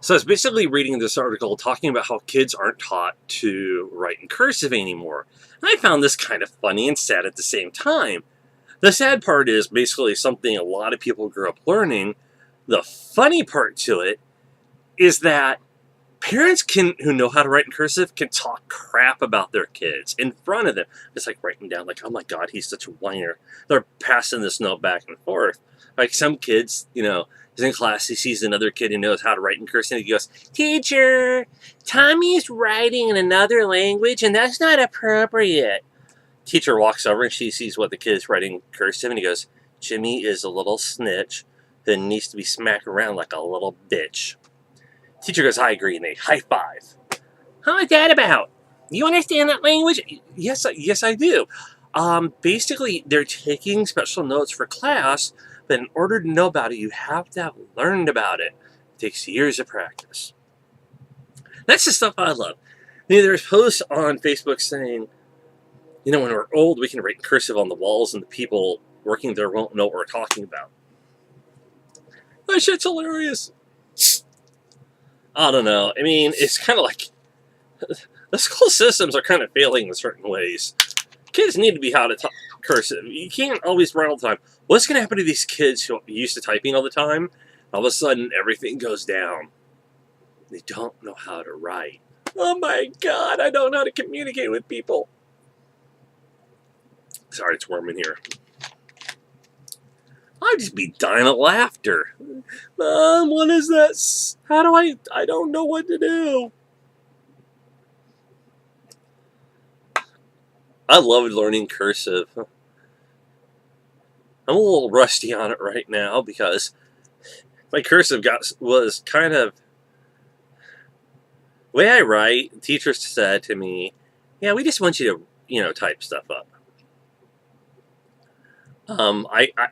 So I was basically reading this article talking about how kids aren't taught to write in cursive anymore. And I found this kind of funny and sad at the same time. The sad part is basically something a lot of people grew up learning. The funny part to it is that parents who know how to write in cursive can talk crap about their kids in front of them. It's like writing down, like, oh my God, he's such a whiner. They're passing this note back and forth. Like some kids, he's in class, he sees another kid who knows how to write in cursive, and he goes, Teacher, Tommy's writing in another language, and that's not appropriate. Teacher walks over and she sees what the kid is writing in cursive, and he goes, Jimmy is a little snitch that needs to be smacked around like a little bitch. Teacher goes, I agree, and they high five. How is that about? You understand that language? Yes, I do. Basically, they're taking special notes for class, but in order to know about it, you have to have learned about it. It takes years of practice. That's the stuff I love. There's posts on Facebook saying, when we're old, we can write in cursive on the walls, and the people working there won't know what we're talking about. That shit's hilarious. I don't know. I mean, it's kind of like the school systems are kind of failing in certain ways. Kids need to be how to talk cursive. You can't always write all the time. What's going to happen to these kids who are used to typing all the time? All of a sudden, everything goes down. They don't know how to write. Oh my God, I don't know how to communicate with people. Sorry, it's warm in here. I'd just be dying of laughter. Mom, what is that? How do I don't know what to do. I loved learning cursive. I'm a little rusty on it right now because my cursive was kind of... The way I write, teachers said to me, yeah, we just want you to, type stuff up.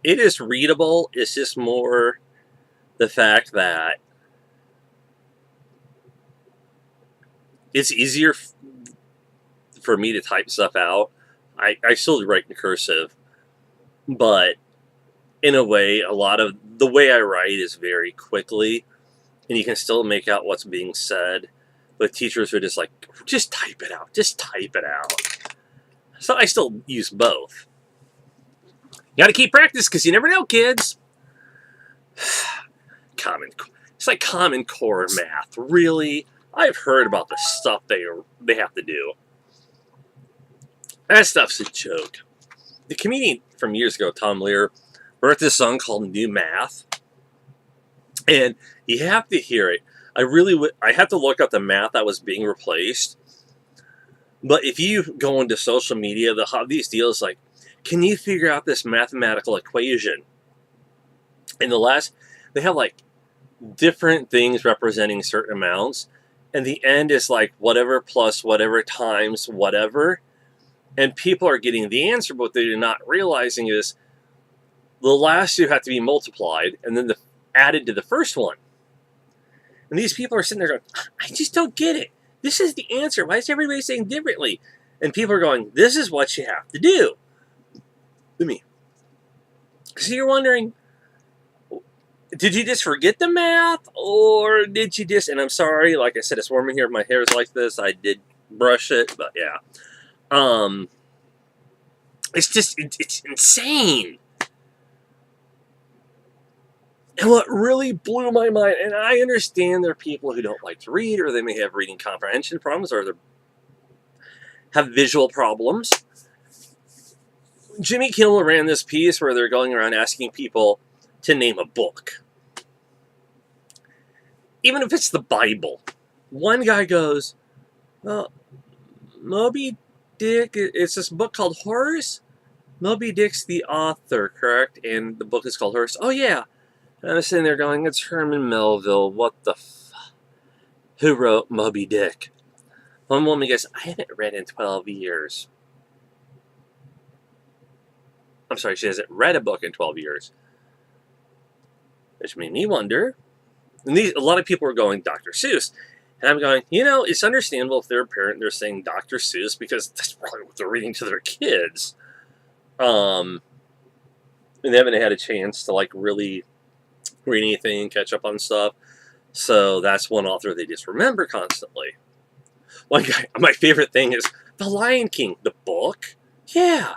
It is readable. It's just more the fact that it's easier for me to type stuff out. I still write in cursive, but in a way, a lot of the way I write is very quickly, and you can still make out what's being said. But teachers are just like, just type it out. Just type it out. So I still use both. You got to keep practice because you never know, kids. It's like Common Core math. Really? I've heard about the stuff they have to do. That stuff's a joke. The comedian from years ago, Tom Lear, wrote this song called New Math. And you have to hear it. I had to look up the math that was being replaced. But if you go into social media, they'll have these deals like, can you figure out this mathematical equation? And they have like different things representing certain amounts. And the end is like whatever plus whatever times whatever. And people are getting the answer, but what they're not realizing is the last two have to be multiplied and then added to the first one. And these people are sitting there going, I just don't get it. This is the answer. Why is everybody saying differently? And people are going, this is what you have to do. So you're wondering, did you just forget the math? Or did you just, and I'm sorry, like I said, it's warm in here. My hair is like this. I did brush it, but yeah. It's insane. And what really blew my mind, and I understand there are people who don't like to read, or they may have reading comprehension problems, or they have visual problems. Jimmy Kimmel ran this piece where they're going around asking people to name a book. Even if it's the Bible. One guy goes, well, Moby Dick, it's this book called Horse. Moby Dick's the author, correct? And the book is called Horse. Oh, yeah. And I'm sitting there going, it's Herman Melville. What the fuck? Who wrote Moby Dick? One woman goes, I haven't read in 12 years. I'm sorry, she hasn't read a book in 12 years. Which made me wonder. And a lot of people are going, Dr. Seuss. And I'm going, it's understandable if they're a parent, they're saying Dr. Seuss, because that's probably what they're reading to their kids. And they haven't had a chance to, really read anything and catch up on stuff. So that's one author they just remember constantly. One guy, my favorite thing is The Lion King, the book. Yeah.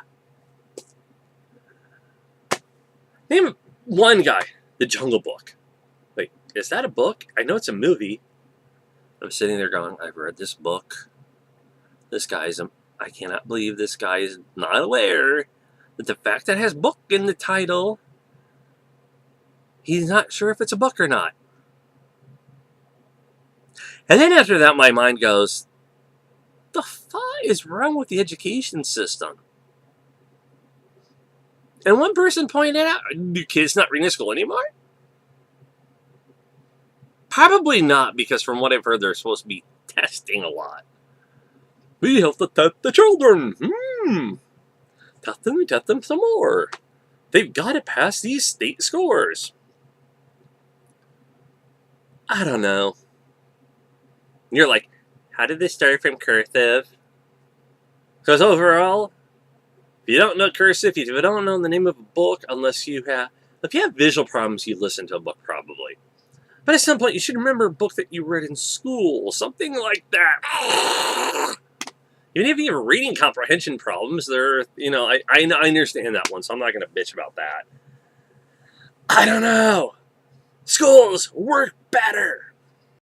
Name one guy, The Jungle Book. Wait, is that a book? I know it's a movie. I'm sitting there going, I've read this book. I cannot believe this guy is not aware that the fact that it has book in the title, he's not sure if it's a book or not. And then after that, my mind goes, the fuck is wrong with the education system? And one person pointed out, do kids not read in school anymore? Probably not, because from what I've heard, they're supposed to be testing a lot. We have to test the children. Test them some more. They've got to pass these state scores. I don't know. You're like, how did this start from cursive? Because overall, if you don't know cursive, if you don't know the name of a book, if you have visual problems, you listen to a book probably. But at some point, you should remember a book that you read in school, something like that. Even if you have reading comprehension problems, I understand that one, so I'm not going to bitch about that. I don't know. Schools work better.